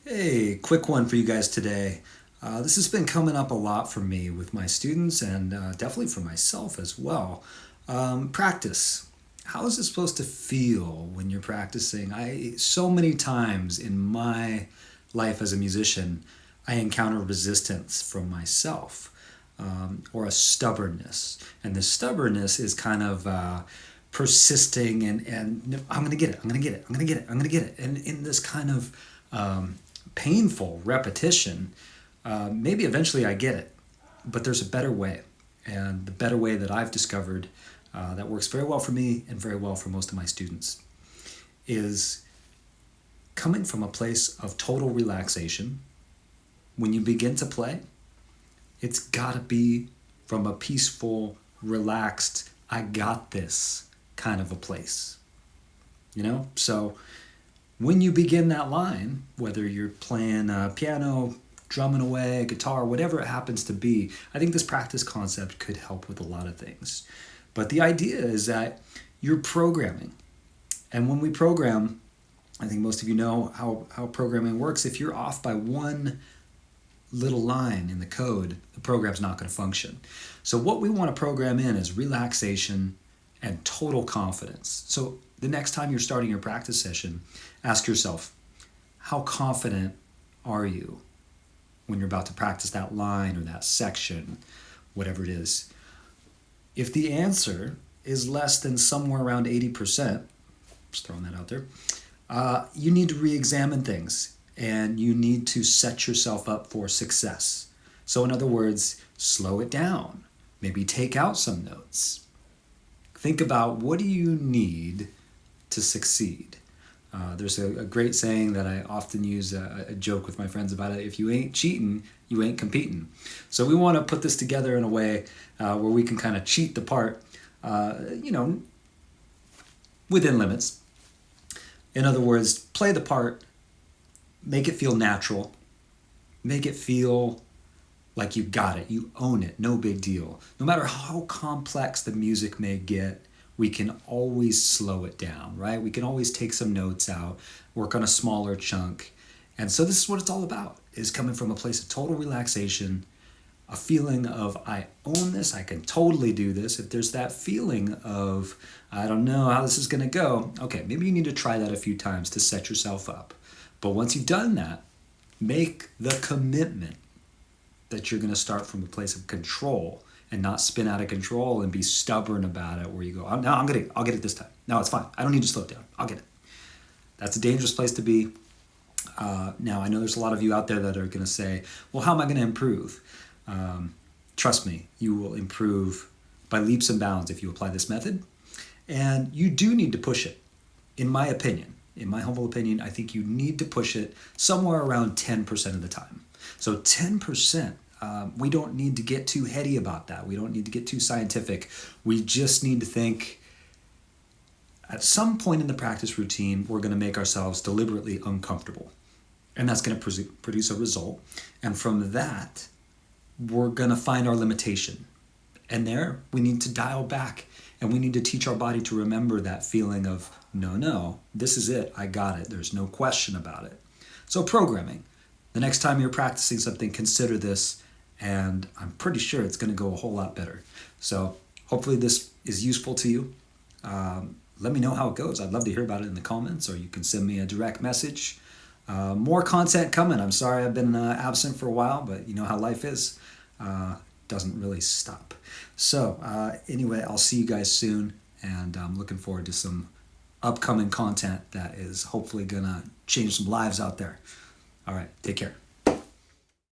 Hey, quick one for you guys today. This has been coming up a lot for me with my students and definitely for myself as well. Practice. How is it supposed to feel when you're practicing? So many times in my life as a musician, I encounter resistance from myself or a stubbornness. And the stubbornness is kind of persisting and no, I'm going to get it, I'm going to get it, I'm going to get it, I'm going to get it. And in this kind of painful repetition, maybe eventually I get it, but there's a better way. And the better way that I've discovered that works very well for me and very well for most of my students is coming from a place of total relaxation. When you begin to play, it's got to be from a peaceful, relaxed, I got this kind of a place. So when you begin that line, whether you're playing piano, drumming away, guitar, whatever it happens to be, I think this practice concept could help with a lot of things. But the idea is that you're programming. And when we program, I think most of you know how programming works. If you're off by one little line in the code, the program's not going to function. So what we want to program in is relaxation and total confidence. So the next time you're starting your practice session, ask yourself, how confident are you when you're about to practice that line or that section, whatever it is? If the answer is less than somewhere around 80%, just throwing that out there, you need to re-examine things and you need to set yourself up for success. So in other words, slow it down. Maybe take out some notes. Think about, what do you need to succeed? There's a great saying that I often use a joke with my friends about it. If you ain't cheating, you ain't competing. So we want to put this together in a way where we can kind of cheat the part, within limits. In other words, play the part, make it feel natural, make it feel like you got it, you own it, no big deal. No matter how complex the music may get, we can always slow it down, right? We can always take some notes out, work on a smaller chunk. And so this is what it's all about, is coming from a place of total relaxation, a feeling of, I own this, I can totally do this. If there's that feeling of, I don't know how this is gonna go, okay, maybe you need to try that a few times to set yourself up. But once you've done that, make the commitment that you're gonna start from a place of control and not spin out of control and be stubborn about it, where you go, no, I'll get it this time. No, it's fine. I don't need to slow it down. I'll get it. That's a dangerous place to be. Now, I know there's a lot of you out there that are going to say, well, how am I going to improve? Trust me, you will improve by leaps and bounds if you apply this method. And you do need to push it, in my opinion. In my humble opinion, I think you need to push it somewhere around 10% of the time. So 10%. We don't need to get too heady about that. We don't need to get too scientific. We just need to think, at some point in the practice routine, we're going to make ourselves deliberately uncomfortable. And that's going to produce a result. And from that, we're going to find our limitation. And there, we need to dial back. And we need to teach our body to remember that feeling of, no, this is it. I got it. There's no question about it. So programming. The next time you're practicing something, consider this. And I'm pretty sure it's going to go a whole lot better. So hopefully this is useful to you. Let me know how it goes. I'd love to hear about it in the comments, or you can send me a direct message. More content coming. I'm sorry I've been absent for a while, but you know how life is. Doesn't really stop. So anyway, I'll see you guys soon, and I'm looking forward to some upcoming content that is hopefully going to change some lives out there. All right, take care.